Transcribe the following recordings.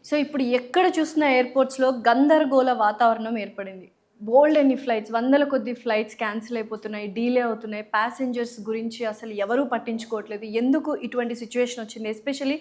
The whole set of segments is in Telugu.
సో ఇప్పుడు ఎక్కడ చూసినా ఎయిర్‌పోర్ట్స్‌లో గందరగోళ వాతావరణం ఏర్పడింది. బోలెడ్ అన్ని ఫ్లైట్స్, వందల కొద్దీ ఫ్లైట్స్ క్యాన్సిల్ అయిపోతున్నాయి, డీలే అవుతున్నాయి. ప్యాసింజర్స్ గురించి అసలు ఎవరు పట్టించుకోవట్లేదు. ఎందుకు ఇటువంటి సిట్యుయేషన్ వచ్చింది? ఎస్పెషల్లీ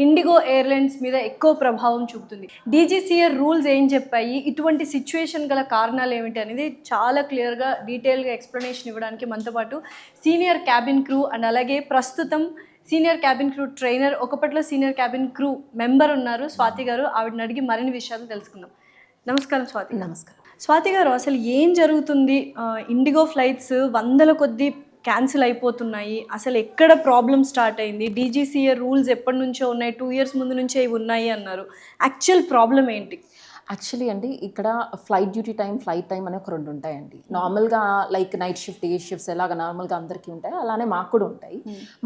ఇండిగో ఎయిర్‌లైన్స్ మీద ఎక్కువ ప్రభావం చూపుతుంది. డీజీసీఏ రూల్స్ ఏం చెప్పాయి? ఇటువంటి సిట్యుయేషన్ గల కారణాలు ఏమిటి అనేది చాలా క్లియర్‌గా, డీటెయిల్‌గా ఎక్స్‌ప్లనేషన్ ఇవ్వడానికి మనతో పాటు సీనియర్ క్యాబిన్ క్రూ అండ్ అలాగే ప్రస్తుతం సీనియర్ క్యాబిన్ క్రూ ట్రైనర్, ఒకప్పట్లో సీనియర్ క్యాబిన్ క్రూ మెంబర్ ఉన్నారు స్వాతి గారు. ఆవిడని అడిగి మరిన్ని విషయాలు తెలుసుకుందాం. నమస్కారం స్వాతి. నమస్కారం. స్వాతి గారు, అసలు ఏం జరుగుతుంది? ఇండిగో ఫ్లైట్స్ వందల కొద్దీ క్యాన్సిల్ అయిపోతున్నాయి. అసలు ఎక్కడ ప్రాబ్లమ్ స్టార్ట్ అయింది? డీజీసీఏ రూల్స్ ఎప్పటి నుంచో ఉన్నాయి, 2 years ముందు నుంచే ఇవి ఉన్నాయి అన్నారు. యాక్చువల్ ప్రాబ్లం ఏంటి? యాక్చువల్లీ అండి, ఇక్కడ flight duty time, flight time అనే ఒక 2 ఉంటాయండి. నార్మల్గా like night shift, day shifts ఎలాగ నార్మల్గా అందరికీ ఉంటాయి, అలానే మాకు కూడా ఉంటాయి.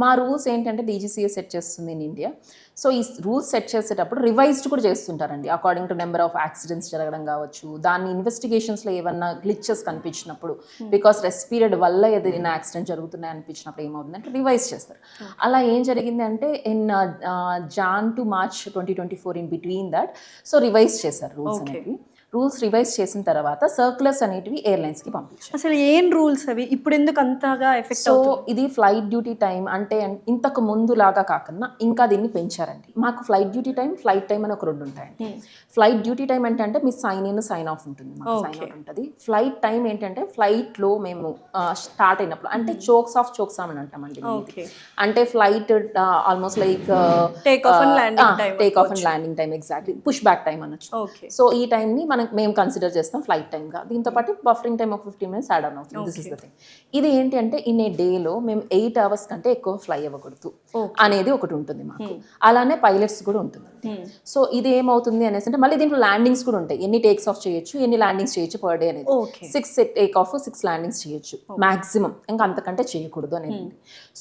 మా రూల్స్ ఏంటంటే డీజీసీఏ సెట్ చేస్తుంది ఇన్ ఇండియా. సో ఈ రూల్స్ సెట్ చేసేటప్పుడు రివైజ్డ్ కూడా చేస్తుంటారండి, according to number of accidents జరగడం కావచ్చు, దాన్ని ఇన్వెస్టిగేషన్స్లో ఏమన్నా గ్లిచెస్ కనిపించినప్పుడు, బికాస్ రెస్ట్ పీరియడ్ వల్ల ఏదైనా యాక్సిడెంట్ జరుగుతున్నాయి అనిపించినప్పుడు ఏమవుతుందంటే రివైజ్ చేస్తారు. అలా ఏం జరిగింది అంటే in Jan to March 2024 in between that, so revise చేశారు రూల్స్ అనేవి. రూల్స్ రివైజ్ చేసిన తర్వాత సర్క్యులర్స్ అనేటివి ఎయిర్లైన్స్కి పంపించారు. అసలు ఏం రూల్స్ అవి? ఇప్పుడు ఎందుకు అంతగా ఎఫెక్ట్ అవుతుంది? సో ఇది ఫ్లైట్ డ్యూటీ టైం అంటే ఇంతకు ముందు లాగా కాకుండా ఇంకా దీన్ని పెంచారండి. మాకు flight duty time, flight time అని ఒక 2 ఉంటాయండి. ఫ్లైట్ డ్యూటీ టైం అంటే మీ సైన్ ఇన్, సైన్ ఆఫ్ ఉంటుంది, మాకు సైన్ అవుట్ ఉంటుంది. ఫ్లైట్ టైం ఏంటంటే ఫ్లైట్లో మేము స్టార్ట్ అయినప్పుడు, అంటే చోక్స్ ఆఫ్ చోక్స్ అని అంటామండి. అంటే flight almost like take off and landing time, exactly push back time అనొచ్చు. సో ఈ టైంని మేము కన్సిడర్ చేస్తాం ఫ్లైట్ టైంగా. దీంతో పాటు బఫరింగ్ టైం ఒక 15 minutes యాడ్ ఆన్ అవుతుంది. This is the thing. ఇది ఏంటి అంటే ఇన్ ఏ డేలో మేము 8 hours కంటే ఎక్కువ ఫ్లై అవ్వకూడదు అనేది ఒకటి ఉంటుంది మాకు. అలానే పైలట్స్ కూడా ఉంటుంది. సో ఇది ఏమవుతుంది అనేసి అంటే మళ్ళీ దీంట్లో ల్యాండింగ్స్ కూడా ఉంటాయి. ఎన్ని టేక్స్ ఆఫ్ చేయొచ్చు, ఎన్ని ల్యాండింగ్స్ చేయొచ్చు పర్ డే అనేది. 6 టేక్ ఆఫ్, 6 ల్యాండింగ్స్ చేయొచ్చు మాక్సిమం, ఇంకా అంతకంటే చేయకూడదు అనేది.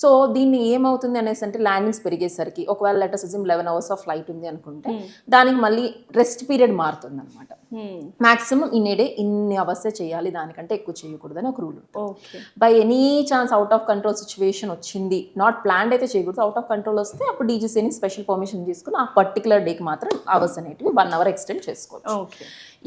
సో దీన్ని ఏమవుతుంది అనేసి అంటే ల్యాండింగ్స్ పెరిగేసరికి, ఒకవేళ లెటర్స్ 11 hours ఆఫ్ ఫ్లైట్ ఉంది అనుకుంటే దానికి మళ్ళీ రెస్ట్ పీరియడ్ మారుతుంది అనమాట. మాక్సిమం ఇన్ ఏ డే ఇన్ని అవర్సే చేయాలి, దానికంటే ఎక్కువ చేయకూడదు అని ఒక రూల్ ఉంటుంది. By any chance out of control situation వచ్చింది, నాట్ ప్లాన్డ్ అయితే చేయకూడదు, అవుట్ ఆఫ్ కంట్రోల్ వస్తే అప్పుడు డీజీసీని స్పెషల్ పర్మిషన్ తీసుకుని ఆ పర్టికులర్ డేకి మాత్రం అవర్స్ అనేటివి 1 hour ఎక్స్టెండ్ చేసుకోవచ్చు.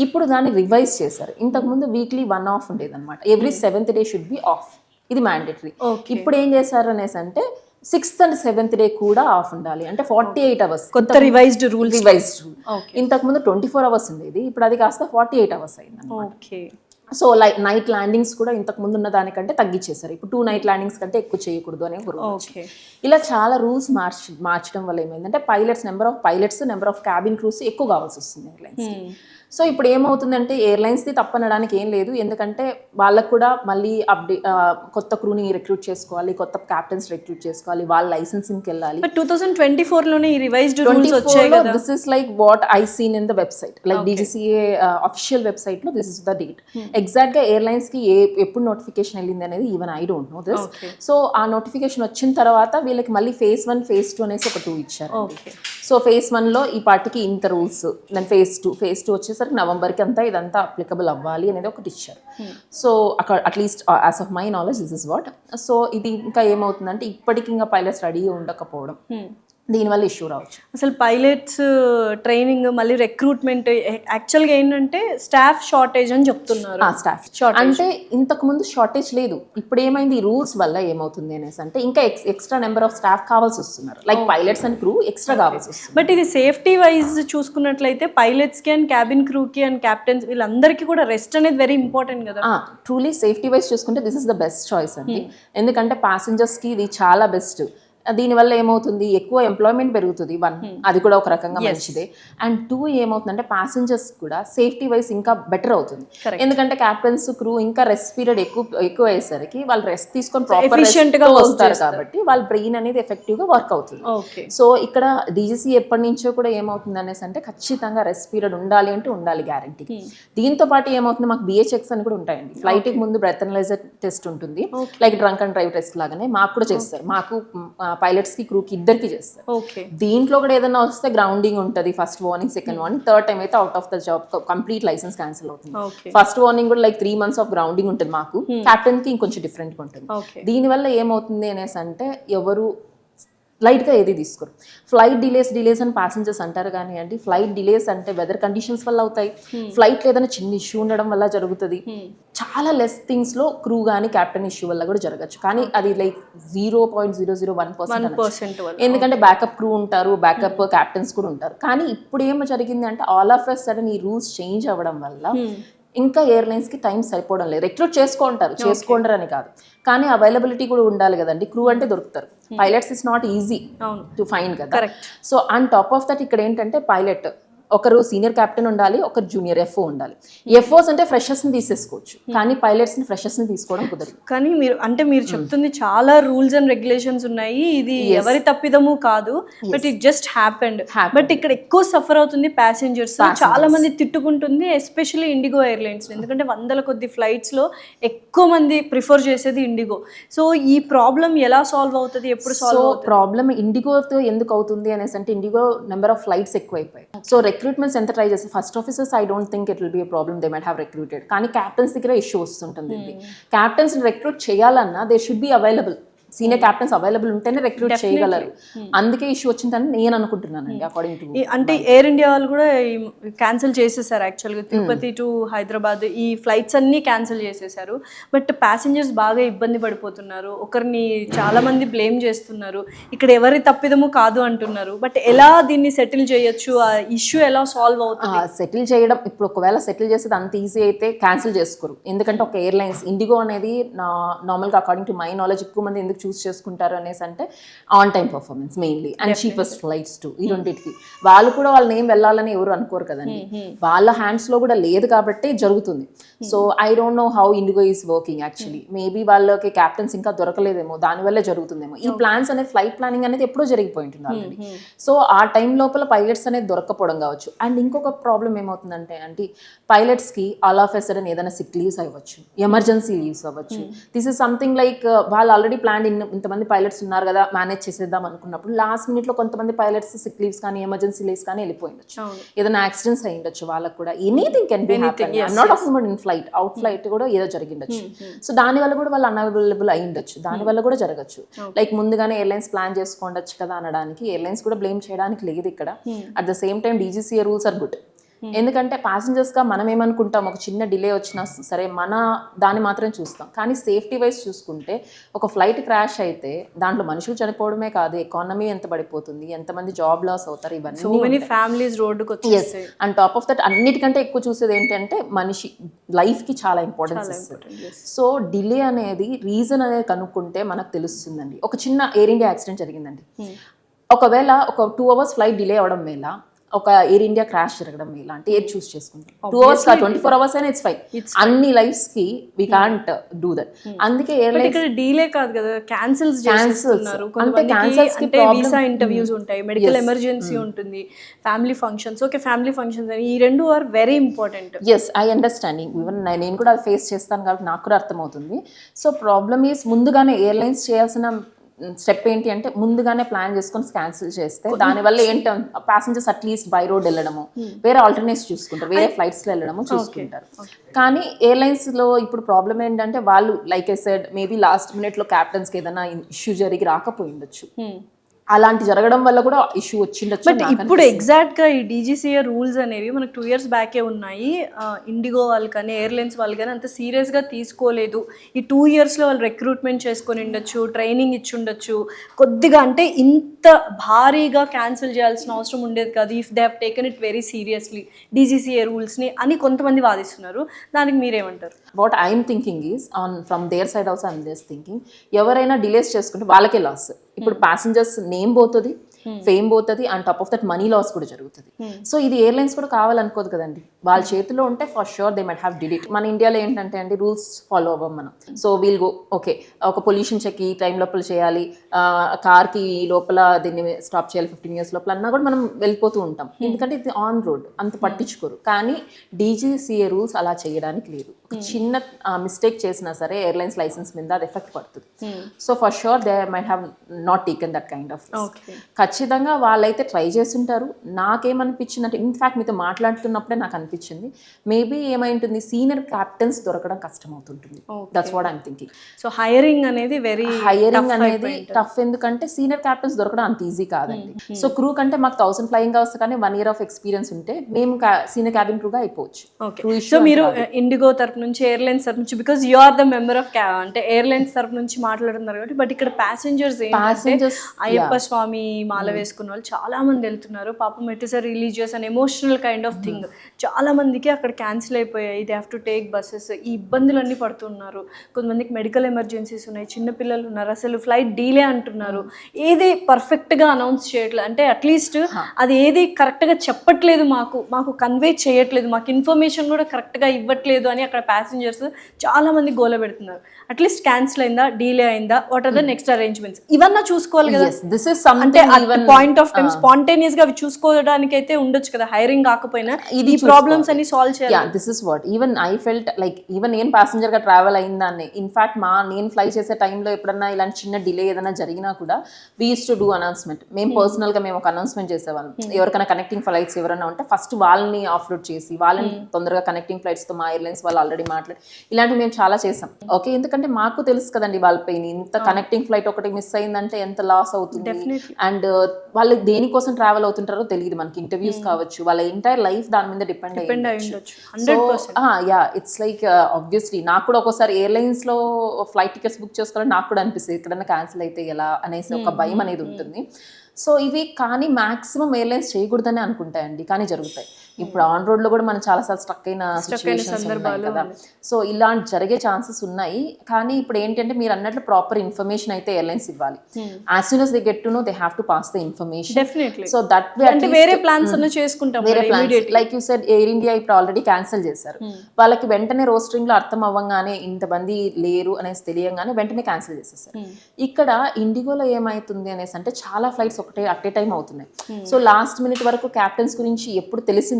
ఇప్పుడు దాన్ని రివైజ్ చేశారు. ఇంతకుముందు వీక్లీ 1 off ఉండేది అనమాట. Every 7th day should be of, ఇది మ్యాండేటరీ. ఇప్పుడు ఏం చేశారు అనేసి అంటే 6th and 7th day కూడా ఆఫ్ ఉండాలి, అంటే 48 hours. కొత్త రివైజ్డ్ రూల్. ఇంతకు ముందు 24 hours ఉండేది, ఇప్పుడు అది కాస్త 48 hours అయింది. సో నైట్ ల్యాండింగ్స్ కూడా ఇంతకు ముందు ఉన్న దానికంటే తగ్గించేశారు. ఇప్పుడు 2 night ల్యాండింగ్స్ కంటే ఎక్కువ చేయకూడదు అనే రూల్. ఇలా చాలా రూల్స్ మార్చడం వల్ల ఏమైందంటే number of pilots, number of cabin crews ఎక్కువ కావాల్సి వస్తుంది ఎయిర్లైన్స్. సో ఇప్పుడు ఏమవుతుందంటే ఎయిర్లైన్స్ది తప్పనడానికి ఏం లేదు, ఎందుకంటే వాళ్ళకు కూడా మళ్ళీ కొత్త క్రూని రిక్రూట్ చేసుకోవాలి, కొత్త క్యాప్టెన్స్ రిక్రూట్ చేసుకోవాలి, వాళ్ళ లైసెన్సింగ్కి వెళ్ళాలి. 2024లోనే ఈ రివైజ్డ్ రూల్స్ వచ్చాయి కదా. This is like what I seen in the website, like DGCA official website లో this is the date. Exact గా ఎయిర్లైన్స్ కి ఎప్పుడు నోటిఫికేషన్ వెళ్ళింది అనేది even I don't know this. So ఆ నోటిఫికేషన్ వచ్చిన తర్వాత వీళ్ళకి మళ్ళీ phase 1, phase 2 అనేసి ఒక 2 ఇచ్చారు. సో phase 1లో ఈ పార్టీకి ఇంత రూల్స్, దెన్ phase 2 వచ్చేసరికి నవంబర్కి అంతా ఇదంతా అప్లికబుల్ అవ్వాలి అనేది ఒకటి ఇచ్చారు. సో అక్కడ at least as of my knowledge this is what. So ఇది ఇంకా ఏమవుతుందంటే ఇప్పటికి ఇంకా పైలట్స్ రెడీగా ఉండకపోవడం, దీనివల్ల ఇష్యూ రావచ్చు. అసలు పైలట్స్ ట్రైనింగ్, మళ్ళీ రిక్రూట్మెంట్, యాక్చువల్గా ఏంటంటే స్టాఫ్ షార్టేజ్ అని చెప్తున్నారు. స్టాఫ్ అంటే ఇంతకు ముందు షార్టేజ్ లేదు, ఇప్పుడు ఏమైంది ఈ రూల్స్ వల్ల ఏమవుతుంది అనేసి అంటే ఇంకా ఎక్స్ట్రా నెంబర్ ఆఫ్ స్టాఫ్ కావాల్సి వస్తున్నారు, like pilots and crew extra కావాల్సి వస్తుంది. బట్ ఇది సేఫ్టీ వైజ్ చూసుకున్నట్లయితే పైలట్స్కి అండ్ క్యాబిన్ క్రూకి అండ్ క్యాప్టెన్స్ వీళ్ళందరికీ కూడా రెస్ట్ అనేది వెరీ ఇంపార్టెంట్ కదా. ట్రూలీ సేఫ్టీ వైజ్ చూసుకుంటే this is the best choice అండి, ఎందుకంటే ప్యాసింజర్స్కి ఇది చాలా బెస్ట్. దీనివల్ల ఏమవుతుంది, ఎక్కువ ఎంప్లాయ్మెంట్ పెరుగుతుంది, 1 అది కూడా ఒక రకంగా మంచిదే. అండ్ 2 ఏమవుతుందంటే ప్యాసింజర్స్ కూడా సేఫ్టీ వైజ్ ఇంకా బెటర్ అవుతుంది, ఎందుకంటే క్యాప్టెన్స్ క్రూ ఇంకా రెస్ట్ పీరియడ్ ఎక్కువ అయ్యేసరికి వాళ్ళు రెస్ట్ తీసుకొని ప్రాపర్ గా వస్తారు కాబట్టి వాళ్ళ బ్రెయిన్ అనేది ఎఫెక్టివ్ గా వర్క్ అవుతుంది. సో ఇక్కడ డీజీసీ ఎప్పటి నుంచో కూడా ఏమవుతుంది అనేసి అంటే ఖచ్చితంగా రెస్ట్ పీరియడ్ ఉండాలి అంటే ఉండాలి గ్యారంటీ. దీంతో పాటు ఏమవుతుంది, మాకు BHX అని కూడా ఉంటాయండి. ఫ్లైట్ కి ముందు బ్రెత్ అనలైజర్ టెస్ట్ ఉంటుంది, like drunk and drive test లాగానే మాకు కూడా చేస్తారు. మాకు పైలట్స్ కి, క్రూకి ఇద్దరికి చేస్తారు. దీంట్లో కూడా ఏదైనా వస్తే గ్రౌండింగ్ ఉంటుంది, first warning, second warning, third time అయితే out of the job, complete licence cancel అవుతుంది. ఫస్ట్ వార్నింగ్ కూడా లైక్ 3 months ఆఫ్ గ్రౌండింగ్ ఉంటుంది మాకు, క్యాప్టెన్ కి ఇంకొంచెం డిఫరెంట్ గా ఉంటుంది. దీనివల్ల ఏమవుతుంది అనేసి అంటే ఎవరు లైట్గా ఏది తీసుకోరు. ఫ్లైట్ డిలేస్ అని ప్యాసింజర్స్ అంటారు కానీ అండి, ఫ్లైట్ డిలేస్ అంటే వెదర్ కండిషన్స్ వల్ల అవుతాయి, ఫ్లైట్లో ఏదైనా చిన్న ఇష్యూ ఉండడం వల్ల జరుగుతుంది. చాలా లెస్ థింగ్స్లో క్రూ కానీ క్యాప్టెన్ ఇష్యూ వల్ల కూడా జరగచ్చు, కానీ అది లైక్ 0.001%. ఎందుకంటే బ్యాకప్ క్రూ ఉంటారు, బ్యాకప్ క్యాప్టెన్స్ కూడా ఉంటారు. కానీ ఇప్పుడు ఏమో జరిగింది అంటే ఆల్ ఆఫ్ ఎ సడన్ ఈ రూల్స్ చేంజ్ అవ్వడం వల్ల ఇంకా ఎయిర్లైన్స్కి టైం సరిపోవడం లేదు. రిక్రూట్ చేసుకోంటారు అని కాదు, కానీ అవైలబిలిటీ కూడా ఉండాలి కదండి. క్రూ అంటే దొరుకుతారు, pilots is not easy to find కదా. So on top of that ఇక్కడ ఏంటంటే పైలట్ ఒకరు సీనియర్ కెప్టెన్ ఉండాలి, ఒకరు జూనియర్ ఎఫ్ఓ ఉండాలి. ఎఫ్ఓస్ అంటే ఫ్రెషర్స్ని తీసేసుకోవచ్చు, కానీ పైలట్స్ని ఫ్రెషర్స్ని తీసుకోవడం కుదరదు. కానీ మీరు చెప్తుంది చాలా రూల్స్ అండ్ రెగ్యులేషన్స్ ఉన్నాయి, ఇది ఎవరి తప్పిదము కాదు, but it just happened. But ఇక్కడ ఎక్కువ సఫర్ అవుతుంది ప్యాసింజర్స్. చాలా మంది తిట్టుకుంటుంది ఎస్పెషల్లీ ఇండిగో ఎయిర్లైన్స్, ఎందుకంటే వందల కొద్ది ఫ్లైట్స్ లో ఎక్కువ మంది ప్రిఫర్ చేసేది ఇండిగో. సో ఈ ప్రాబ్లం ఎలా సాల్వ్ అవుతుంది, ఎప్పుడు సాల్వ్ అవుతుంది? ప్రాబ్లమ్ ఇండిగోతో ఎందుకు అవుతుంది అనేసి అంటే ఇండిగో నెంబర్ ఆఫ్ ఫ్లైట్స్ ఎక్కువైపోయాయి. సో రిక్రూట్మెంట్స్ ఎంత ట్రై చేస్తే first officers I don't think it will be a problem, they might have recruited. కానీ క్యాప్టెన్స్ దగ్గర ఇష్యూ వస్తుంటుంది. క్యాప్టెన్స్ రిక్రూట్ చేయాలన్నా they should be available. Senior captains available ఉంటేనే రిక్రూట్ చేయగలరు. అందుకే ఇష్యూ వచ్చిందని నేను అనుకుంటున్నానండి. అకార్డింగ్ టు అంటే ఎయిర్ ఇండియా వాళ్ళు కూడా క్యాన్సిల్ చేసేసారు యాక్చువల్గా, తిరుపతి టు హైదరాబాద్ ఈ ఫ్లైట్స్ అన్నీ క్యాన్సిల్ చేసేసారు. బట్ ప్యాసింజర్స్ బాగా ఇబ్బంది పడిపోతున్నారు, ఒకరిని చాలా మంది బ్లేమ్ చేస్తున్నారు, ఇక్కడ ఎవరి తప్పిదము కాదు అంటున్నారు. బట్ ఎలా దీన్ని సెటిల్ చేయొచ్చు, ఆ ఇష్యూ ఎలా సాల్వ్ అవుతుంది? సెటిల్ చేయడం ఇప్పుడు ఒకవేళ సెటిల్ చేసేది అంత ఈజీ అయితే క్యాన్సిల్ చేసుకోరు. ఎందుకంటే ఒక ఎయిర్లైన్స్ ఇండిగో అనేది నార్మల్గా అకార్డింగ్ టు మై నాలెడ్జ్ ఎక్కువ మంది ఎందుకు చూస్ చేసుకుంటారు అనేసి అంటే on time performance mainly and cheapest flights to. ఈ రెండింటికి వాళ్ళు కూడా వాళ్ళ నేమ్ వెళ్ళాలని ఎవరు అనుకోరు కదండి, వాళ్ళ హ్యాండ్స్ లో కూడా లేదు కాబట్టి జరుగుతుంది. So I don't know how IndiGo is working actually. Maybe వాళ్ళకి క్యాప్టెన్స్ ఇంకా దొరకలేదేమో, దానివల్లే జరుగుతుందేమో. ఈ ప్లాన్స్ అనేది ఫ్లైట్ ప్లానింగ్ అనేది ఎప్పుడో జరిగిపోయి ఉంటుంది ఆల్రెడీ. సో ఆ టైం లోపల పైలట్స్ అనేది దొరకపోవడం కావచ్చు. అండ్ ఇంకొక ప్రాబ్లం ఏమవుతుందంటే అంటే పైలట్స్ కి ఆల్ ఆఫ్ ఎ సడన్ ఏదైనా సిక్ లీవ్స్ అవ్వచ్చు, ఎమర్జెన్సీ లీవ్స్ అవ్వచ్చు. దిస్ ఇస్ సంథింగ్ లైక్ వాళ్ళు ఆల్రెడీ ప్లాన్ ఇంతమంది పైలట్స్ ఉన్నారు కదా, మేనేజ్ చేసేద్దాం అనుకున్నప్పుడు లాస్ట్ మినిట్ లో కొంతమంది పైలట్స్ సిక్ లీవ్స్ కానీ ఎమర్జెన్సీ లీవ్స్ కానీ వెళ్ళిపోయిండొచ్చు, ఏదైనా యాక్సిడెంట్స్ అయి ఉండొచ్చు వాళ్ళకు కూడా. Anything can be happen. I'm not talking about in flight, out flight కూడా ఏదో జరిగిండొచ్చు. సో దాని వల్ల కూడా వాళ్ళు అన్అవైలబుల్ అయి ఉండొచ్చు, దాని వల్ల కూడా జరగచ్చు. లైక్ ముందుగానే ఎయిర్లైన్స్ ప్లాన్ చేసుకోండొచ్చు కదా అనడానికి ఎయిర్లైన్స్ కూడా బ్లేమ్ చేయడానికి లేదు ఇక్కడ. At the same time DGCA rules are good. ఎందుకంటే ప్యాసింజర్స్గా మనం ఏమనుకుంటాం, ఒక చిన్న డిలే వచ్చినా సరే మన దాన్ని మాత్రం చూస్తాం, కానీ సేఫ్టీ వైజ్ చూసుకుంటే ఒక ఫ్లైట్ క్రాష్ అయితే దాంట్లో మనుషులు చనిపోవడమే కాదు, ఎకానమీ ఎంత పడిపోతుంది, ఎంతమంది జాబ్ లాస్ అవుతారు, ఇవన్నీ ఫ్యామిలీస్ రోడ్డుకి వచ్చేస్తాయి. అండ్ టాప్ ఆఫ్ దట్ అన్నిటికంటే ఎక్కువ చూసేది ఏంటంటే మనిషి లైఫ్కి చాలా ఇంపార్టెన్స్ ఇస్తుంది. సో డిలే అనేది రీజన్ అనేది కనుక్కుంటే మనకు తెలుస్తుందండి. ఒక చిన్న ఎయిర్ ఇండియా యాక్సిడెంట్ జరిగిందండి, ఒకవేళ ఒక 2 hours ఫ్లైట్ డిలే అవ్వడం మేళ, ఒక ఎయిర్ ఇండియా క్రాష్ జరగడం ఇలాంటి ఏది చూస్ చేసుకుంటాం. 2 hours 24 hours అయినా ఇట్స్ ఫైన్. అన్ని లైఫ్స్ కి వి కాంట్ డూ దట్. అందుకే ఎయిర్లైన్స్ ఇక్కడ డీలే కాదు కదా, క్యాన్సిల్స్ చేస్తున్నారు. అంటే వీసా ఇంటర్వ్యూస్ ఉంటాయి, మెడికల్ ఎమర్జెన్సీ ఉంటుంది, family functions. Okay, family functions ఈ రెండు are very important. Yes, I understanding. Even నేను కూడా అది ఫేస్ చేస్తాను కాబట్టి నాకు కూడా అర్థమవుతుంది. సో ప్రాబ్లమ్ ఈస్ ముందుగానే ఎయిర్లైన్స్ చేయాల్సిన స్టెప్ ఏంటి అంటే ముందుగానే ప్లాన్ చేసుకొని క్యాన్సిల్ చేస్తే దానివల్ల ఏంటి ప్యాసింజర్స్ అట్లీస్ట్ బై రోడ్ వెళ్ళడము, వేరే ఆల్టర్నేట్స్ చూసుకుంటారు, వేరే ఫ్లైట్స్లో వెళ్ళడము చూసుకుంటారు. కానీ ఎయిర్లైన్స్లో ఇప్పుడు ప్రాబ్లం ఏంటంటే వాళ్ళు like I said maybe last మినిట్లో క్యాప్టెన్స్కి ఏదైనా ఇష్యూ జరిగి రాకపోయిండొచ్చు, అలాంటి జరగడం వల్ల కూడా ఇష్యూ వచ్చిండొచ్చు. బట్ ఇప్పుడు ఎగ్జాక్ట్గా ఈ డీజీసీఏ రూల్స్ అనేవి మనకు 2 years బ్యాకే ఉన్నాయి. ఇండిగో వాళ్ళు కానీ ఎయిర్లైన్స్ వాళ్ళు కానీ అంత సీరియస్గా తీసుకోలేదు. ఈ 2 yearsలో వాళ్ళు రిక్రూట్మెంట్ చేసుకొని ఉండొచ్చు, ట్రైనింగ్ ఇచ్చి ఉండొచ్చు కొద్దిగా. అంటే ఇంత భారీగా క్యాన్సిల్ చేయాల్సిన అవసరం ఉండేది కాదు if they have taken it very seriously DGCA రూల్స్ని అని కొంతమంది వాదిస్తున్నారు. దానికి మీరేమంటారు? What I'm thinking is on from their side also I'm just thinking ఎవరైనా డిలేస్ చేసుకుంటే వాళ్ళకే లాస్. ఇప్పుడు ప్యాసింజర్స్ నేమ్ పోతుంది, ఫేమ్ పోతుంది, and top of that money loss కూడా జరుగుతుంది. సో ఇది ఎయిర్లైన్స్ కూడా కావాలనుకోదు కదండి, వాళ్ళ చేతిలో ఉంటే for sure they might have did it. మన ఇండియాలో ఏంటంటే అండి రూల్స్ ఫాలో అవ్వం మనం. సో వీల్ గో ఓకే, ఒక పొల్యూషన్ చెక్ ఈ టైం లోపల చేయాలి, కార్కి లోపల దీన్ని స్టాప్ చేయాలి 15 years లోపల అన్నా కూడా మనం వెళ్ళిపోతూ ఉంటాం, ఎందుకంటే ఇది ఆన్ రోడ్ అంత పట్టించుకోరు. కానీ డీజీసీఏ రూల్స్ అలా చేయడానికి లేదు. ఒక చిన్న మిస్టేక్ చేసినా సరే ఎయిర్లైన్స్ లైసెన్స్ మీద అది ఎఫెక్ట్ పడుతుంది. So for sure they might have not taken that kind of risk. ఖచ్చితంగా వాళ్ళైతే ట్రై చేస్తుంటారు. నాకేమనిపించింది అంటే ఇన్ఫ్యాక్ట్ మీతో మాట్లాడుతున్నప్పుడే నాకు అనిపించింది మేబీ ఏమైంటుంది సీనియర్ క్యాప్టెన్స్ దొరకడం కష్టం అవుతుంటుంది. That's what I'm thinking. So hiring అనేది వెరీ హైరింగ్ అనేది టఫ్, ఎందుకంటే సీనియర్ క్యాప్టెన్స్ దొరకడం అంత ఈజీ కాదండి. సో క్రూ కంటే మాకు 1000 ఫ్లయింగ్ అవర్స్ కానీ 1 year ఆఫ్ ఎక్స్పీరియన్స్ ఉంటే మేము సీనియర్ క్యాబిన్ క్రూగా అయిపోవచ్చు. సో మీరు ఇండిగో తరపు నుంచి ఎయిర్లైన్స్ తరపు నుంచి because you are the member of అంటే ఎయిర్లైన్స్ తరపు నుంచి మాట్లాడుతున్నారు కాబట్టి, బట్ ఇక్కడ ప్యాసింజర్స్ అయ్యప్ప స్వామి మాల వేసుకున్న వాళ్ళు చాలా మంది వెళ్తున్నారు పాపం. It is a religious and emotional kind of thing. చాలా మందికి అక్కడ క్యాన్సిల్ అయిపోయాయి, they have to take buses. ఈ ఇబ్బందులన్నీ పడుతున్నారు. కొంతమందికి మెడికల్ ఎమర్జెన్సీస్ ఉన్నాయి, చిన్నపిల్లలు ఉన్నారు, అసలు ఫ్లైట్ డీలే అంటున్నారు. ఏది పర్ఫెక్ట్గా అనౌన్స్ చేయట్లేదు, అంటే అట్లీస్ట్ అది ఏది కరెక్ట్గా చెప్పట్లేదు, మాకు కన్వే చేయట్లేదు, మాకు ఇన్ఫర్మేషన్ కూడా కరెక్ట్గా ఇవ్వట్లేదు అని అక్కడ ప్యాసింజర్స్ చాలా మంది గోల పెడుతున్నారు. అట్లీస్ట్ క్యాన్సిల్ అయిందా, డీలే అయిందా, what are the next arrangements, ఇవన్నా చూసుకోవాలి కదా. అంటే పాయింట్ ఆఫ్ టైం స్పాంటేనియస్ గా అవి చూసుకోవడానికి అయితే ఉండొచ్చు కదా, హైరింగ్ కాకపోయినా ఈ ప్రాబ్లమ్స్ అన్ని సాల్వ్ చేయాలి. This is what even I felt like even నేను ప్యాసింజర్ గా ట్రావెల్ అయిందాన్ని. ఇన్ఫాక్ట్ నేను ఫ్లై చేసే టైంలో ఎప్పుడన్నా ఇలాంటి చిన్న డిలే ఏదైనా జరిగినా కూడా we use to do announcement. మేము పర్సనల్ గా మేము ఒక అనౌన్స్మెంట్ చేసేవాళ్ళం. ఎవరికైనా కనెక్టింగ్ ఫ్లైట్స్ ఎవరైనా ఉంటే ఫస్ట్ వాళ్ళని ఆఫ్లోడ్ చేసి వాళ్ళని తొందరగా కనెక్టింగ్ ఫ్లైట్స్ తో మా ఎయిర్లైన్స్ వాళ్ళు ఆల్రెడీ మాట్లాడి ఇలాంటివి మేము చాలా చేసాం. ఓకే, ఎందుకంటే మాకు తెలుసు కదండి వాళ్ళ పెయిన్. ఇంత కనెక్టింగ్ ఫ్లైట్ ఒకటి మిస్ అయిందంటే ఎంత లాస్ అవుతుంది. అండ్ వాళ్ళు దేనికోసం ట్రావెల్ అవుతుంటారో తెలియదు మనకి. ఇంటర్వ్యూస్ కావచ్చు, వాళ్ళ ఎంటైర్ లైఫ్ దాని మీద డిపెండ్ అయ్యి. యా, ఇట్స్ లైక్ ఆబ్వియస్లీ నాకు కూడా ఒక్కోసారి ఎయిర్లైన్స్ లో ఫ్లైట్ టికెట్స్ బుక్ చేసుకోవాలని నాకు కూడా అనిపిస్తుంది, ఎక్కడైనా క్యాన్సిల్ అయితే ఎలా అనేసి ఒక భయం అనేది ఉంటుంది. సో ఇవి కానీ మాక్సిమం ఎయిర్లైన్స్ చేయకూడదని అనుకుంటాయండి, కానీ జరుగుతాయి. ఇప్పుడు ఆన్ రోడ్ లో కూడా మనం చాలాసార్లు స్ట్రక్ అయిన సిచ్యువేషన్స్ ఉన్నాయి కదా. సో ఇలాంటి జరిగే ఛాన్సెస్ ఉన్నాయి. కానీ ఇప్పుడు ఏంటంటే మీరు అన్నట్లు ప్రాపర్ ఇన్ఫర్మేషన్ అయితే ఎయిర్లైన్స్ ఇవ్వాలి. As soon as they get to know they have to pass the information. Definitely. So that way అంటే వేరే ప్లాన్స్ అన్న చేసుకుంటాం. వేరే plans like you said air India ఇప్పుడు ఆల్రెడీ క్యాన్సిల్ చేశారు. వాళ్ళకి వెంటనే రోస్టరింగ్ లో అర్థం అవ్వగానే ఇంతమంది లేరు అనేసి తెలియగానే వెంటనే క్యాన్సిల్ చేసేసారు. ఇక్కడ ఇండిగోలో ఏమైతుంది అనేసి అంటే చాలా ఫ్లైట్స్ ఒకటే అట్ ఏ టైం అవుతున్నాయి. సో లాస్ట్ మినిట్ వరకు క్యాప్టెన్స్ గురించి ఎప్పుడు తెలిసిన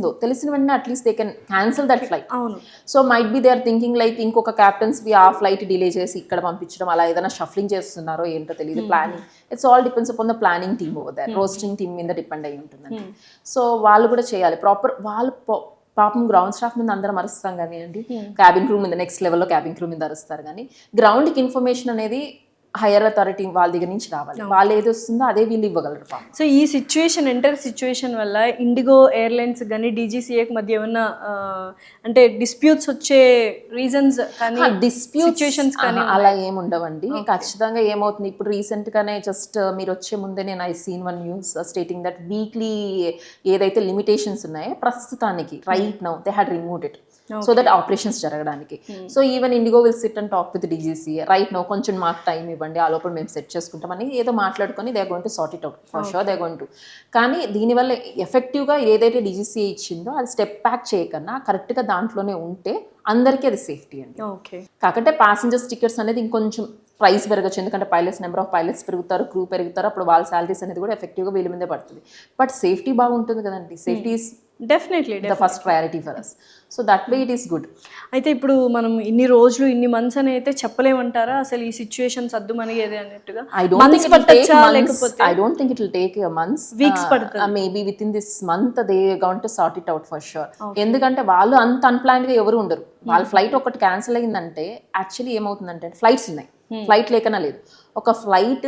వెంటనే at least they can cancel that flight. So might be they are thinking like ఇంకొక క్యాప్టెన్స్ ఆ ఫ్లైట్ డిలే చేసి ఇక్కడ పంపించడం, అలా ఏదైనా షఫ్లింగ్ చేస్తున్నారో ఏంటో తెలియదు. Planning, it's all depends upon the planning team over there. Rostering team మీద డిపెండ్ అయి ఉంటుందండి. సో వాళ్ళు కూడా చేయాలి ప్రాపర్. వాళ్ళు పాపం గ్రౌండ్ స్టాఫ్ మీద అందరం అరుస్తాం కానీ అండి, క్యాబిన్ క్రూ మీద నెక్స్ట్ లెవెల్లో క్యాబిన్ క్రూ మీద అరుస్తారు. కానీ గ్రౌండ్కి ఇన్ఫర్మేషన్ అనేది హైయర్ అథారిటీ వాళ్ళ దగ్గర నుంచి రావాలి. వాళ్ళు ఏది వస్తుందో అదే వీళ్ళు ఇవ్వగలరు. సో ఈ సిచ్యువేషన్ వల్ల ఇండిగో ఎయిర్లైన్స్ కానీ డీజీసీఏకి మధ్య ఏమన్నా అంటే డిస్ప్యూట్స్ వచ్చే రీజన్స్ కానీ సిచ్యువేషన్స్ కానీ అలా ఏముండవండి. ఖచ్చితంగా ఏమవుతుంది ఇప్పుడు రీసెంట్ గానే జస్ట్ మీరు వచ్చే ముందే నేను I seen one news stating that weekly ఏదైతే లిమిటేషన్స్ ఉన్నాయో ప్రస్తుతానికి right now they had removed it. So that operations జరగడానికి. So even IndiGo will sit and talk with DGC right no, కొంచెం మాకు టైం ఇవ్వండి, ఆ లోపల మేము సెట్ చేసుకుంటామని ఏదో మాట్లాడుకొని they are going to sort it out for sure, they are going to. కానీ దీనివల్ల ఎఫెక్టివ్గా ఏదైతే డీజీసీ ఇచ్చిందో అది స్టెప్ బ్యాక్ చేయకన్నా కరెక్ట్గా దాంట్లోనే ఉంటే అందరికీ అది సేఫ్టీ అండి. కాకపోతే ప్యాసింజర్స్ టికెట్స్ అనేది ఇంకొంచెం ప్రైస్ పెరగచ్చు, ఎందుకంటే పైలట్స్ నెంబర్ ఆఫ్ పైలట్స్ పెరుగుతారు, క్రూ పెరుగుతారు, అప్పుడు వాళ్ళ శాలరీస్ అనేది కూడా ఎఫెక్టివ్గా వీళ్ళ మీదే పడుతుంది. బట్ సేఫ్టీ బాగుంటుంది కదండి. Safety is definitely the first priority for us. So that way it is good. అయితే ఇప్పుడు మనం ఇన్ని రోజులు ఇన్ని మంత్స్ అని అయితే చెప్పలేమంటారా అసలు ఈ సిచ్యువేషన్ సర్దుమనిగేది అన్నట్టుగా? I don't think it will take months. Weeks పడుతుంది. Maybe within this month they are going to sort it out for sure. ఎందుకంటే వాళ్ళు అంత అన్ప్లాన్డ్ గా ఎవరు ఉండరు. వాళ్ళ ఫ్లైట్ ఒకటి క్యాన్సిల్ అయిందంటే యాక్చువల్లీ ఏమవుతుందంటే ఫ్లైట్స్ ఉన్నాయి, ఫ్లైట్ లేకనా లేదు. ఒక ఫ్లైట్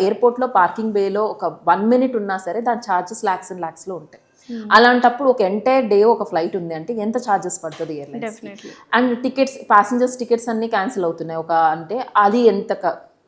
ఎయిర్పోర్ట్ లో పార్కింగ్ బేలో ఒక 1 minute ఉన్నా సరే దాని ఛార్జెస్ లాక్స్ అండ్ లాక్స్ లో ఉంటాయి. అలాంటప్పుడు ఒక ఎంటైర్ డే ఒక ఫ్లైట్ ఉంది అంటే ఎంత ఛార్జెస్ పడుతుంది airlines. And tickets, passengers tickets అన్ని క్యాన్సిల్ అవుతున్నాయి ఒక అంటే అది ఎంత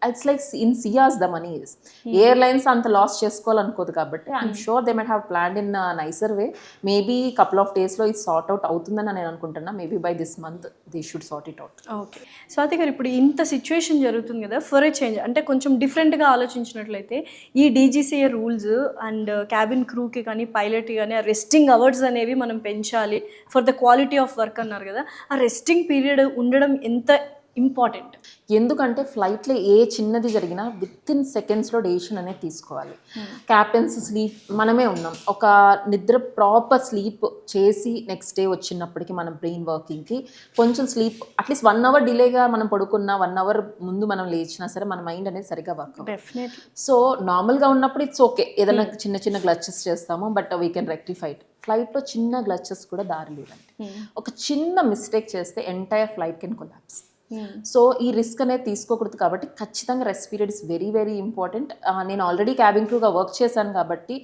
it's like in Ciaz the money is. Airlines అంత లాస్ చేసుకోవాలనుకోదు కాబట్టి I'm sure they might have planned in NISER way. Maybe couple of డేస్లో ఇది సార్ట్ అవుట్ అవుతుందని నేను అనుకుంటున్నా. Maybe by this month they should sort it out. Okay Swathi గారు, ఇప్పుడు ఇంత సిచ్యువేషన్ జరుగుతుంది కదా, ఫర్ ఏ చేంజ్ అంటే కొంచెం డిఫరెంట్గా ఆలోచించినట్లయితే ఈ డీజీసీఏ రూల్స్ అండ్ క్యాబిన్ క్రూకి కానీ పైలట్కి కానీ ఆ రెస్టింగ్ అవర్స్ అనేవి మనం పెంచాలి for the quality of work అన్నారు కదా. ఆ రెస్టింగ్ పీరియడ్ ఉండడం ఎంత ఇంపార్టెంట్? ఎందుకంటే ఫ్లైట్లో ఏ చిన్నది జరిగినా విత్ ఇన్ సెకండ్స్లో డెసిషన్ అనేది తీసుకోవాలి. క్యాప్టెన్స్ స్లీప్ మనమే ఉన్నాం, ఒక నిద్ర ప్రాపర్ స్లీప్ చేసి నెక్స్ట్ డే వచ్చినప్పటికీ మన బ్రెయిన్ వర్కింగ్కి కొంచెం స్లీప్ అట్లీస్ట్ 1 అవర్ డిలేగా మనం పడుకున్నా 1 అవర్ ముందు మనం లేచినా సరే మన మైండ్ అనేది సరిగ్గా వర్క్ అవ్వదు. డెఫినెట్లీ. సో నార్మల్గా ఉన్నప్పుడు ఇట్స్ ఓకే, ఏదైనా చిన్న చిన్న గ్లచెస్ చేస్తాము, but we can rectify it. ఫ్లైట్లో చిన్న గ్లచెస్ కూడా దారి లేదండి. ఒక చిన్న మిస్టేక్ చేస్తే entire flight can collapse. So ఈ రిస్క్ అనేది తీసుకోకూడదు కాబట్టి ఖచ్చితంగా rest period is very very important. నేను ఆల్రెడీ క్యాబిన్ క్రూగా వర్క్ చేశాను కాబట్టి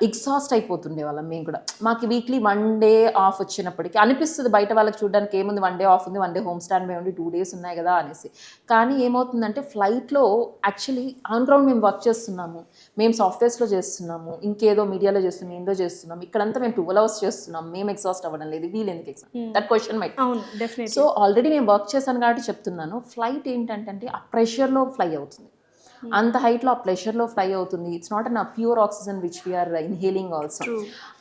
ఎగ్జాస్ట్ అయిపోతుండే వాళ్ళం మేము కూడా. మాకు వీక్లీ 1 డే ఆఫ్ వచ్చినప్పటికీ అనిపిస్తుంది బయట వాళ్ళకి చూడడానికి ఏముంది, 1 డే ఆఫ్ ఉంది, 1 డే హోమ్ స్టాండ్ బై ఉండి 2 days ఉన్నాయి కదా అనేసి. కానీ ఏమవుతుందంటే ఫ్లైట్లో యాక్చువల్లీ ఆన్ గ్రౌండ్ మేము వర్క్ చేస్తున్నాము, మేము సాఫ్ట్వేర్స్లో చేస్తున్నాము, ఇంకేదో మీడియాలో చేస్తున్నాం, ఏందో చేస్తున్నాం, ఇక్కడంతా మేము 12 hours చేస్తున్నాం, మేము ఎగ్జాస్ట్ అవ్వడం లేదు, వీళ్ళు ఎందుకు ఎగ్జాస్ట్? That question might. అవును, డెఫినెట్లీ. సో ఆల్రెడీ నేను వర్క్ చేశాను కాబట్టి చెప్తున్నాను. ఫ్లైట్ ఏంటంటే ఆ ప్రెషర్లో ఫ్లై అవుతుంది, అంత హైట్లో ఆ ప్రెషర్లో ఫ్లై అవుతుంది. It's not an pure oxygen which we're inhaling also.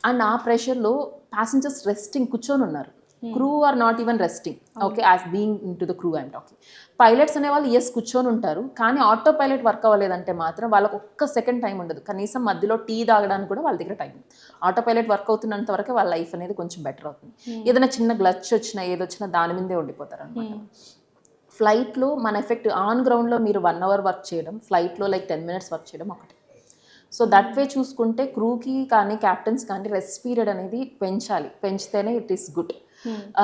And ఆ ప్రెషర్లో ప్యాసింజర్స్ రెస్టింగ్ కూర్చొని ఉన్నారు, crew are not even resting. Okay, as being in to the crew I'm talking. Pilots అనే వాళ్ళు ఎస్ కూర్చొని ఉంటారు, కానీ ఆటో పైలట్ వర్క్ అవ్వలేదంటే మాత్రం వాళ్ళకి ఒక్క సెకండ్ టైం ఉండదు, కనీసం మధ్యలో టీ తాగడానికి కూడా వాళ్ళ దగ్గర టైం ఉంది. ఆటో పైలట్ వర్క్ అవుతున్నంత వరకు వాళ్ళ లైఫ్ అనేది కొంచెం బెటర్ అవుతుంది. ఏదైనా చిన్న గ్లచ్ వచ్చినా ఏదొచ్చినా దాని మీదే ఉండిపోతారు అనమాట. ఫ్లైట్లో మన ఎఫెక్ట్ ఆన్ గ్రౌండ్లో మీరు 1 hour వర్క్ చేయడం, ఫ్లైట్లో లైక్ 10 minutes వర్క్ చేయడం ఒకటి. సో దట్ వే చూసుకుంటే క్రూకి కానీ క్యాప్టెన్స్ కానీ రెస్ట్ పీరియడ్ అనేది పెంచాలి, పెంచితేనే ఇట్ ఈస్ గుడ్.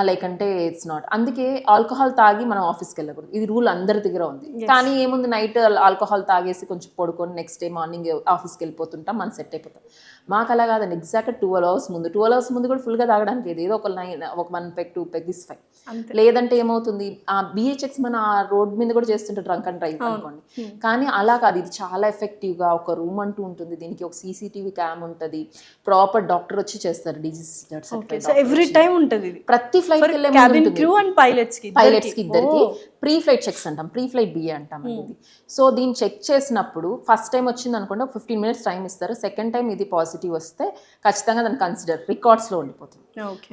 లైక్ అంటే ఇట్స్ నాట్, అందుకే ఆల్కహాల్ తాగి మనం ఆఫీస్కి వెళ్ళకూడదు, ఇది రూల్ అందరి దగ్గర ఉంది. కానీ ఏముంది, నైట్ ఆల్కహాల్ తాగేసి కొంచెం పడుకొని నెక్స్ట్ డే మార్నింగ్ ఆఫీస్కి వెళ్ళిపోతుంటాం, మనం సెట్ అయిపోతాం. మాకు అలా కాదండి, ఎగ్జాక్ట్ 12 hours ముందు, 12 hours ముందు కూడా ఫుల్గా తాగడానికి లేదు, ఏదో ఒక 1 peg 2 peg ఇస్ ఫైన్. లేదంటే ఏమవుతుంది, ఆ BHX మన ఆ రోడ్ మీద కూడా చేస్తుంటారు డ్రంక్ అండ్ డ్రైవ్ అనుకోండి, కానీ అలా కాదు, ఇది చాలా ఎఫెక్టివ్గా ఒక రూమ్ అంటూ ఉంటుంది, దీనికి ఒక CCTV క్యామ్ ఉంటుంది, ప్రాపర్ డాక్టర్ వచ్చి చేస్తారు, DGC ఎవ్రీ టైం ఉంటుంది. ప్రతి flight cabin crew and pilots కి ఇద్దరికి ప్రీ ఫ్లైట్ చెక్స్ అంటాం, ప్రీ ఫ్లైట్ BA అంటాం అనేది. సో దీన్ని చెక్ చేసినప్పుడు ఫస్ట్ టైం వచ్చింది అనుకుంటే 15 minutes టైం ఇస్తారు, సెకండ్ టైం ఇది పాజిటివ్ వస్తే ఖచ్చితంగా దాన్ని కన్సిడర్ రికార్డ్స్లో ఉండిపోతుంది,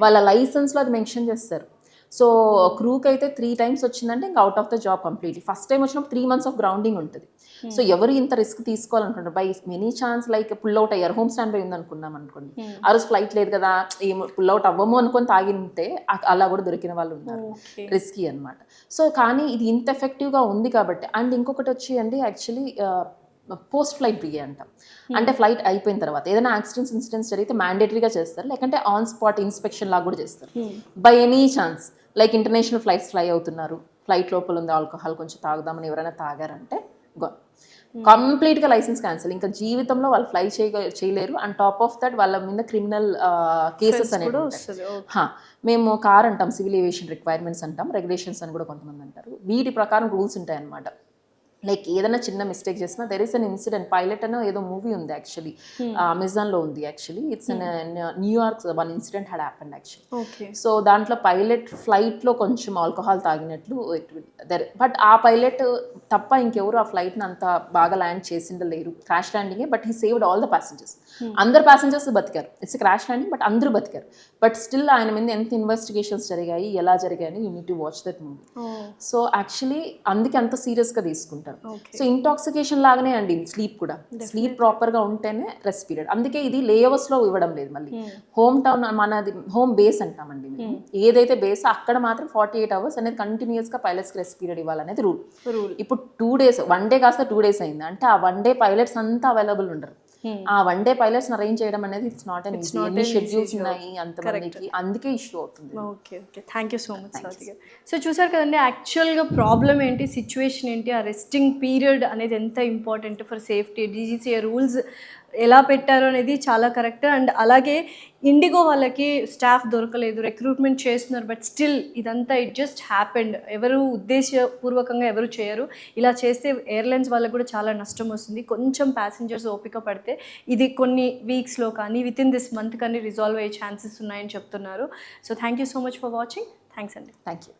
వాళ్ళ లైసెన్స్లో అది మెన్షన్ చేస్తారు. సో క్రూకి అయితే 3 times వచ్చిందంటే ఇంకా out of the job completely. First time వచ్చినప్పుడు 3 months ఆఫ్ గ్రౌండింగ్ ఉంటుంది. సో ఎవరు ఇంత రిస్క్ తీసుకోవాలనుకుంటారు, by many chance like pull out అయ్యారు, హోమ్ స్టాండ్ బై ఉంది అనుకున్నాం అనుకోండి, ఆ రోజు ఫ్లైట్ లేదు కదా, ఏం పుల్ అవుట్ అవ్వము అనుకొని తాగితే అలా కూడా దొరికిన వాళ్ళు ఉన్నారు, రిస్కీ అనమాట. సో కానీ ఇది ఇంత ఎఫెక్టివ్గా ఉంది కాబట్టి. అండ్ ఇంకొకటి వచ్చి అండి యాక్చువల్లీ పోస్ట్ ఫ్లైట్ BA అంటాం, అంటే ఫ్లైట్ అయిపోయిన తర్వాత ఏదైనా ఇన్సిడెంట్స్ జరిగితే మ్యాండేటరీగా చేస్తారు, లేకంటే ఆన్ స్పాట్ ఇన్స్పెక్షన్ లాగా కూడా చేస్తారు. By any chance like international flights fly అవుతున్నారు, ఫ్లైట్ లోపల ఉంది ఆల్కహాల్, కొంచెం తాగుదామని ఎవరైనా తాగారంటే కంప్లీట్గా లైసెన్స్ క్యాన్సిల్, ఇంకా జీవితంలో వాళ్ళు ఫ్లై చేయలేరు. అండ్ టాప్ ఆఫ్ దట్ వాళ్ళ మీద క్రిమినల్ కేసెస్ అనేవి ఉంటాయి. మేము కార్ అంటాం, సివిల్ ఏవియేషన్ రిక్వైర్మెంట్స్ అంటాం, రెగ్యులేషన్స్ అని కూడా కొంతమంది అంటారు, వీటి ప్రకారం రూల్స్ ఉంటాయి అన్నమాట. లైక్ ఏదైనా చిన్న మిస్టేక్ చేసినా there is an incident, pilot అనో ఏదో మూవీ ఉంది యాక్చువల్లీ, అమెజాన్లో ఉంది actually, it's New York one incident had happened actually. So దాంట్లో పైలట్ ఫ్లైట్లో కొంచెం ఆల్కహాల్ తాగినట్లు బట్ ఆ పైలట్ తప్ప ఇంకెవరు ఆ ఫ్లైట్ని అంత బాగా ల్యాండ్ చేసిండలేరు, క్రాష్ ల్యాండింగే, but he saved all the passengers. అందరు ప్యాసింజర్స్ బతికారు, ఇట్స్ క్రాష్ ల్యాండింగ్ బట్ అందరూ బతికారు. బట్ స్టిల్ ఆయన మీద ఎంత ఇన్వెస్టిగేషన్స్ జరిగాయి, ఎలా జరిగాయని you need to watch that movie. So actually అందుకే అంత సీరియస్గా తీసుకుంటారు. సో ఇంటాక్సికేషన్ లాగానే అండి స్లీప్ కూడా, స్లీప్ ప్రాపర్గా ఉంటేనే రెస్ట్ పీరియడ్. అందుకే ఇది లేఅవర్స్లో ఇవ్వడం లేదు, మళ్ళీ హోమ్ టౌన్ మనది హోమ్ బేస్ అంటామండి మేము, ఏదైతే బేస్ అక్కడ మాత్రం 48 hours అనేది కంటిన్యూస్గా పైలట్స్కి రెస్ట్ పీరియడ్ ఇవ్వాలనేది రూల్. ఇప్పుడు 2 days, 1 day కాస్త 2 days అయింది అంటే ఆ 1 day పైలట్స్ అంతా అవైలబుల్ ఉండరు. ఆ 1 day పైలట్స్ అరేంజ్ చేయడం అనేది ఇట్స్ నాట్ ఎన్ ఈజీ, ఎన్ని షెడ్యూల్స్ ఉన్నాయి అంతమందికి, అందుకే ఇష్యూ అవుతుంది. Okay, thank you so much Swathi గారు. సో చూసారు కదండి, యాక్చువల్గా ప్రాబ్లం ఏంటి, సిచ్యువేషన్ ఏంటి, ఆ రెస్టింగ్ పీరియడ్ అనేది ఎంత important for safety, DGCA rules ఎలా పెట్టారు అనేది చాలా కరెక్ట్. అండ్ అలాగే ఇండిగో వాళ్ళకి స్టాఫ్ దొరకలేదు, రిక్రూట్మెంట్ చేస్తున్నారు, బట్ స్టిల్ ఇదంతా ఇట్ జస్ట్ హ్యాపెండ్, ఎవరు ఉద్దేశపూర్వకంగా ఎవరు చేయరు. ఇలా చేస్తే ఎయిర్లైన్స్ వాళ్ళకి కూడా చాలా నష్టం వస్తుంది. కొంచెం ప్యాసింజర్స్ ఓపిక పడితే ఇది కొన్ని వీక్స్లో కానీ విత్ ఇన్ దిస్ మంత్ కానీ రిజాల్వ్ అయ్యే ఛాన్సెస్ ఉన్నాయని చెప్తున్నారు. So thank you so much for watching. Thanks అండి. Thank you.